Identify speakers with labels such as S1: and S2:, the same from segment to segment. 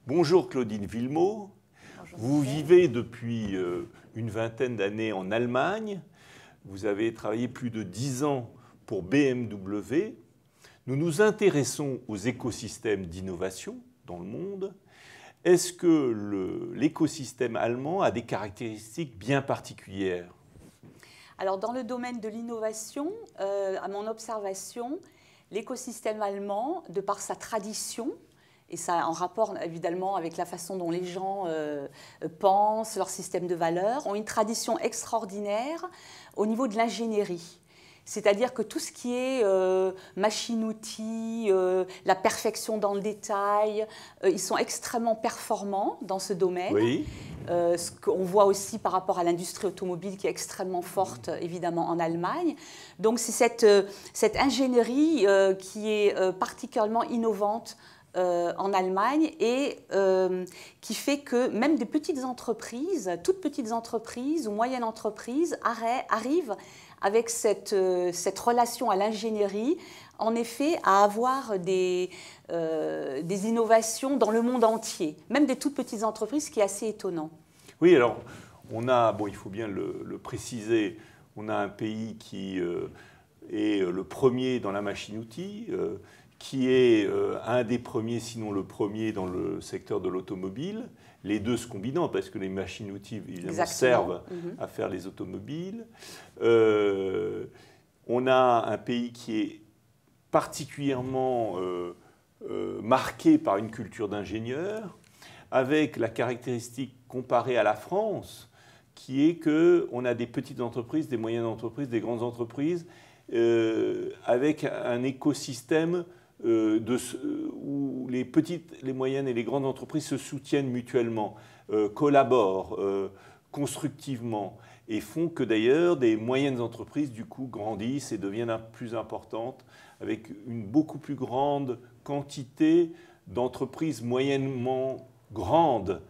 S1: Bonjour Claudine Villemot.
S2: Bonjour,
S1: Vous
S2: Michel.
S1: vivez depuis une vingtaine d'années en Allemagne. Vous avez travaillé plus de 10 ans pour BMW. Nous nous intéressons aux écosystèmes d'innovation dans le monde. Est-ce que l'écosystème allemand a des caractéristiques bien particulières?
S2: Alors, dans le domaine de l'innovation, à mon observation, l'écosystème allemand, de par sa tradition, et ça en rapport évidemment avec la façon dont les gens pensent, leur système de valeurs, ont une tradition extraordinaire au niveau de l'ingénierie. C'est-à-dire que tout ce qui est machine-outil, la perfection dans le détail, ils sont extrêmement performants dans ce domaine.
S1: Oui.
S2: Ce qu'on voit aussi par rapport à l'industrie automobile qui est extrêmement forte, évidemment, en Allemagne. Donc c'est cette ingénierie qui est particulièrement innovante en Allemagne et qui fait que même des petites entreprises, toutes petites entreprises ou moyennes entreprises arrivent avec cette relation à l'ingénierie, en effet, à avoir des innovations dans le monde entier, même des toutes petites entreprises, ce qui est assez étonnant.
S1: Oui, alors, on a, bon, il faut bien le préciser, on a un pays qui est le premier dans la machine-outil, qui est un des premiers, sinon le premier dans le secteur de l'automobile, les deux se combinant, parce que les machines-outils, évidemment, servent à faire les automobiles. On a un pays qui est particulièrement marqué par une culture d'ingénieurs, avec la caractéristique comparée à la France, qui est qu'on a des petites entreprises, des moyennes entreprises, des grandes entreprises, avec un écosystème où les petites, les moyennes et les grandes entreprises se soutiennent mutuellement, collaborent constructivement, et font que d'ailleurs des moyennes entreprises du coup grandissent et deviennent plus importantes, avec une beaucoup plus grande quantité d'entreprises moyennement grandes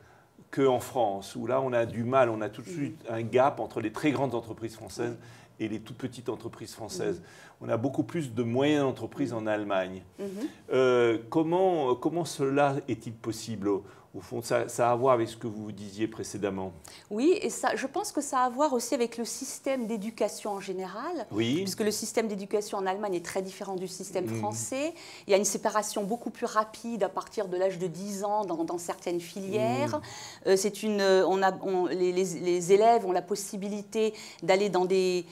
S1: qu'en France, où là on a du mal, on a tout de suite un gap entre les très grandes entreprises françaises et les toutes petites entreprises françaises. On a beaucoup plus de moyennes entreprises en Allemagne. Comment cela est-il possible? Au fond, ça a à voir avec ce que vous disiez précédemment.
S2: Oui, et ça, je pense que ça a à voir aussi avec le système d'éducation en général, puisque le système d'éducation en Allemagne est très différent du système français. Il y a une séparation beaucoup plus rapide à partir de l'âge de 10 ans dans certaines filières. Les élèves ont la possibilité d'aller dans des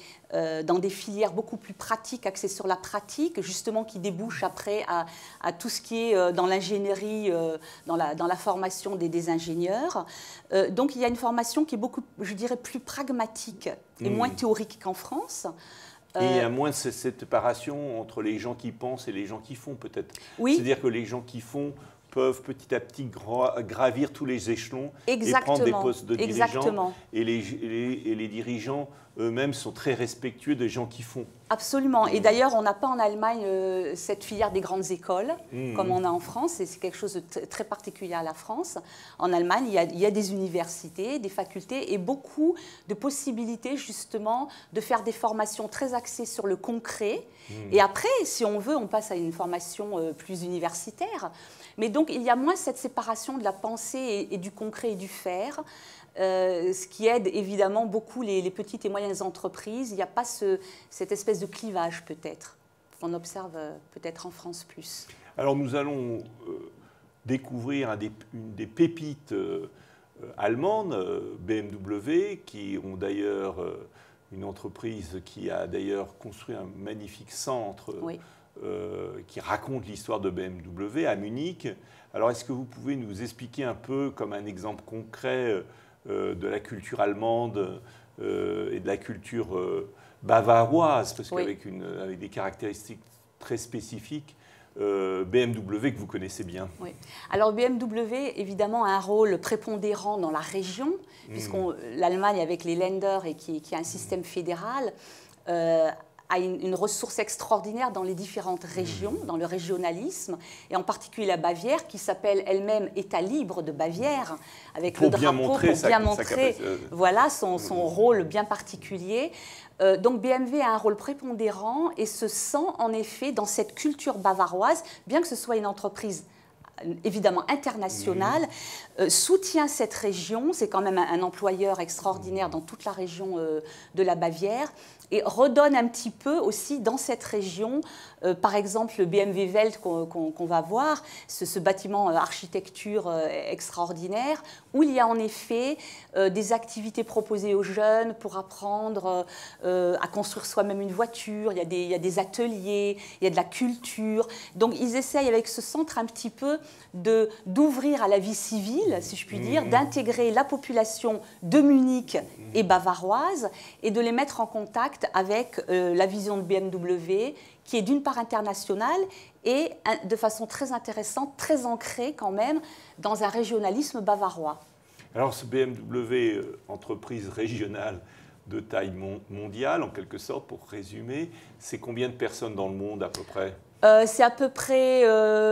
S2: filières beaucoup plus pratiques, axées sur la pratique, justement qui débouchent après à tout ce qui est dans l'ingénierie, dans la formation des ingénieurs. Donc il y a une formation qui est beaucoup, je dirais, plus pragmatique et moins théorique qu'en France.
S1: Et il y a moins de cette séparation entre les gens qui pensent et les gens qui font, peut-être.
S2: Oui.
S1: C'est-à-dire que les gens qui font peuvent petit à petit gravir tous les échelons et prendre des postes de dirigeants. Et les dirigeants eux-mêmes sont très respectueux des gens qui font.
S2: Absolument. Et d'ailleurs, on n'a pas en Allemagne cette filière des grandes écoles, comme on a en France, et c'est quelque chose de très particulier à la France. En Allemagne, il y a des universités, des facultés, et beaucoup de possibilités, justement, de faire des formations très axées sur le concret. Et après, si on veut, on passe à une formation plus universitaire. Mais donc, il y a moins cette séparation de la pensée et du concret et du faire, ce qui aide évidemment beaucoup les petites et moyennes entreprises. Il n'y a pas cette espèce de clivage, peut-être, qu'on observe peut-être en France plus.
S1: Alors, nous allons découvrir une des pépites allemandes, BMW, qui ont d'ailleurs une entreprise qui a d'ailleurs construit un magnifique centre qui raconte l'histoire de BMW à Munich. Alors, est-ce que vous pouvez nous expliquer un peu, comme un exemple concret, de la culture allemande et de la culture bavaroise, parce qu'avec avec des caractéristiques très spécifiques, BMW que vous connaissez bien.
S2: Oui. Alors BMW, évidemment, a un rôle prépondérant dans la région, puisque l'Allemagne, avec les Länder, et qui a un système fédéral, a une ressource extraordinaire dans les différentes régions, dans le régionalisme, et en particulier la Bavière, qui s'appelle elle-même État libre de Bavière, avec le drapeau pour bien montrer voilà, son rôle bien particulier. Donc BMW a un rôle prépondérant et se sent en effet dans cette culture bavaroise, bien que ce soit une entreprise évidemment international, soutient cette région. C'est quand même un employeur extraordinaire dans toute la région de la Bavière, et redonne un petit peu aussi dans cette région, par exemple le BMW Welt qu'on va voir, ce bâtiment architecture extraordinaire, où il y a en effet des activités proposées aux jeunes pour apprendre à construire soi-même une voiture, il y a des ateliers, il y a de la culture. Donc ils essayent avec ce centre un petit peu d'ouvrir à la vie civile, si je puis dire, d'intégrer la population de Munich et bavaroise et de les mettre en contact avec la vision de BMW, qui est d'une part internationale et de façon très intéressante, très ancrée quand même dans un régionalisme bavarois.
S1: Alors ce BMW, entreprise régionale de taille mondiale, en quelque sorte, pour résumer, c'est combien de personnes dans le monde à peu près?
S2: C'est à peu près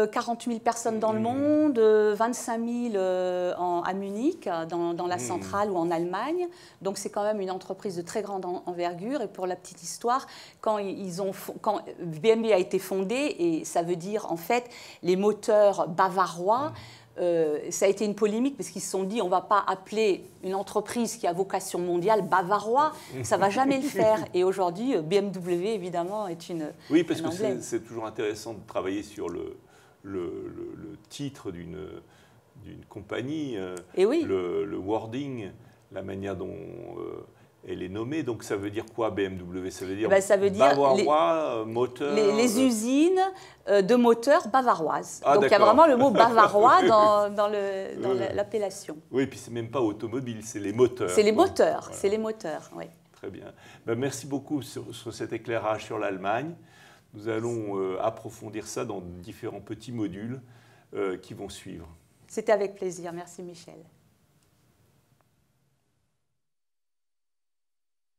S2: 40 000 personnes dans le monde, 25 000 à Munich, dans la centrale ou en Allemagne. Donc c'est quand même une entreprise de très grande envergure. Et pour la petite histoire, quand BMW a été fondé, et ça veut dire en fait les moteurs bavarois, ça a été une polémique parce qu'ils se sont dit on ne va pas appeler une entreprise qui a vocation mondiale bavarois, ça ne va jamais le faire. Et aujourd'hui, BMW, évidemment, est une...
S1: Oui, parce que c'est toujours intéressant de travailler sur le titre d'une compagnie,
S2: et oui.
S1: le wording, la manière dont... elle est nommée, donc ça veut dire quoi BMW? Ça veut dire,
S2: ça veut dire
S1: bavarois, moteur...
S2: Les usines de moteurs bavaroises.
S1: Ah,
S2: donc il y a vraiment le mot bavarois dans l'appellation.
S1: Oui, et puis c'est même pas automobile, c'est les moteurs.
S2: C'est les moteurs,
S1: voilà.
S2: C'est les moteurs, oui.
S1: Très bien. Merci beaucoup sur cet éclairage sur l'Allemagne. Nous allons approfondir ça dans différents petits modules qui vont suivre.
S2: C'était avec plaisir. Merci Michel.